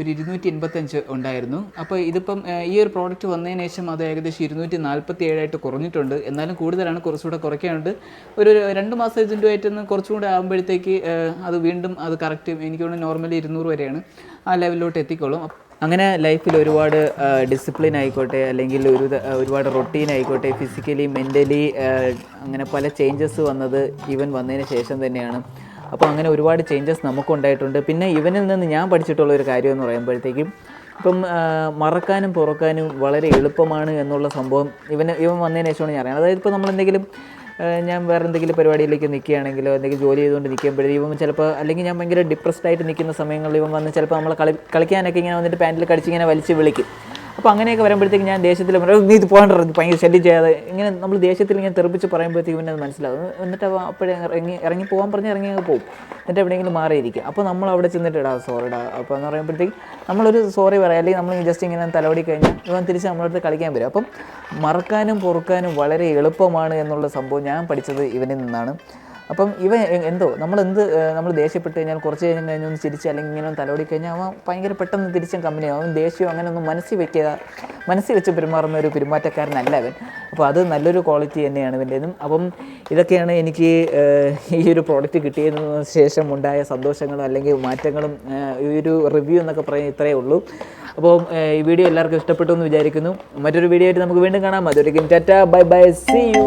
ഒരു 285 ഉണ്ടായിരുന്നു. അപ്പോൾ ഇതിപ്പം ഈ ഒരു പ്രോഡക്റ്റ് വന്നതിന് ശേഷം അത് ഏകദേശം 247 കുറഞ്ഞിട്ടുണ്ട്. എന്നാലും കൂടുതലാണ്, കുറച്ചുകൂടെ കുറയ്ക്കാനുണ്ട്. ഒരു 2 മാസം ഇതിൻ്റെയായിട്ടൊന്ന് കുറച്ചും കൂടെ ആകുമ്പോഴത്തേക്ക് അത് വീണ്ടും അത് കറക്റ്റ് എനിക്ക് തോന്നുന്നു നോർമലി 200 വരെയാണ്, ആ ലെവലിലോട്ട് എത്തിക്കോളും. അങ്ങനെ ലൈഫിൽ ഒരുപാട് ഡിസിപ്ലിൻ ആയിക്കോട്ടെ, അല്ലെങ്കിൽ ഒരുപാട് റൊട്ടീൻ ആയിക്കോട്ടെ, ഫിസിക്കലി മെൻ്റലി അങ്ങനെ പല ചേഞ്ചസ് വന്നത് ഇവൻ വന്നതിന് ശേഷം തന്നെയാണ്. അപ്പോൾ അങ്ങനെ ഒരുപാട് ചേഞ്ചസ് നമുക്കുണ്ടായിട്ടുണ്ട്. പിന്നെ ഇവനിൽ നിന്ന് ഞാൻ പഠിച്ചിട്ടുള്ള ഒരു കാര്യം എന്ന് പറയുമ്പോഴത്തേക്കും ഇപ്പം മറക്കാനും പുറക്കാനും വളരെ എളുപ്പമാണ് എന്നുള്ള സംഭവം ഇവൻ വന്നതിന് ശേഷമാണ് ഞാൻ അറിയാം. അതായത് ഇപ്പോൾ നമ്മളെന്തെങ്കിലും ഞാൻ വേറെ എന്തെങ്കിലും പരിപാടിയിലേക്ക് നിൽക്കുകയാണെങ്കിലോ എന്തെങ്കിലും ജോലി ചെയ്തുകൊണ്ട് നിൽക്കുമ്പോഴേ ഇവൻ ചിലപ്പോൾ, അല്ലെങ്കിൽ ഞാൻ ഭയങ്കര ഡിപ്രസ്ഡ് ആയിട്ട് നിൽക്കുന്ന സമയങ്ങളിൽ ഇവൻ വന്ന് ചിലപ്പോൾ നമ്മൾ കളിക്കാനൊക്കെ ഇങ്ങനെ വന്നിട്ട് പാൻറ്റിൽ കടിച്ചിങ്ങനെ വലിച്ച് വിളിക്കും. അപ്പോൾ അങ്ങനെയൊക്കെ വരുമ്പോഴത്തേക്ക് ഞാൻ ദേഷ്യത്തിൽ നീ ഇത് പോകണ്ട, ഭയങ്കര ശല്യം ചെയ്യാതെ ഇങ്ങനെ നമ്മൾ ദേഷ്യത്തിൽ ഇങ്ങനെ തെറിപ്പിച്ച് പറയുമ്പോഴത്തേക്ക് ഇവനത് മനസ്സിലാവും. എന്നിട്ട് അപ്പോഴേ ഇറങ്ങി പോകാൻ പറഞ്ഞ് ഇറങ്ങി പോകും. എന്നിട്ട് എവിടെയെങ്കിലും മാറിയിരിക്കും. അപ്പോൾ നമ്മൾ അവിടെ ചെന്നിട്ട് സോറിടാ അപ്പോൾ എന്ന് പറയുമ്പോഴത്തേക്ക് നമ്മളൊരു സോറി പറയാം, അല്ലെങ്കിൽ നമ്മൾ ജസ്റ്റ് ഇങ്ങനെ തലവടി കഴിഞ്ഞാൽ ഇവൻ തിരിച്ച് നമ്മളടുത്ത് കളിക്കാൻ വരും. അപ്പം മറക്കാനും പൊറുക്കാനും വളരെ എളുപ്പമാണ് എന്നുള്ള സംഭവം ഞാൻ പഠിച്ചത് ഇവനിൽ നിന്നാണ്. അപ്പം ഇവൻ നമ്മൾ ദേഷ്യപ്പെട്ട് കഴിഞ്ഞാൽ കുറച്ച് കഴിഞ്ഞൊന്ന് ചിരിച്ച് അല്ലെങ്കിൽ ഇങ്ങനെ ഒന്ന് തലോടി കഴിഞ്ഞാൽ അവൻ ഭയങ്കര പെട്ടെന്ന് തിരിച്ചും കമ്പനിയാവും. അവൻ ദേഷ്യം അങ്ങനെ ഒന്നും മനസ്സിൽ വെച്ച് പെരുമാറുന്ന ഒരു പെരുമാറ്റക്കാരനല്ല അവൻ. അപ്പോൾ അത് നല്ലൊരു ക്വാളിറ്റി തന്നെയാണ് ഇവൻ്റെതും. അപ്പം ഇതൊക്കെയാണ് എനിക്ക് ഈ ഒരു പ്രോഡക്റ്റ് കിട്ടിയതിന് ശേഷം ഉണ്ടായ സന്തോഷങ്ങളും അല്ലെങ്കിൽ മാറ്റങ്ങളും. ഈ ഒരു റിവ്യൂ എന്നൊക്കെ പറയുന്നത് ഇത്രയേ ഉള്ളൂ. അപ്പോൾ ഈ വീഡിയോ എല്ലാവർക്കും ഇഷ്ടപ്പെട്ടു എന്ന് വിചാരിക്കുന്നു. മറ്റൊരു വീഡിയോ ആയിട്ട് നമുക്ക് വീണ്ടും കാണാം. അതൊരിക്കലും tata, bye bye, see U.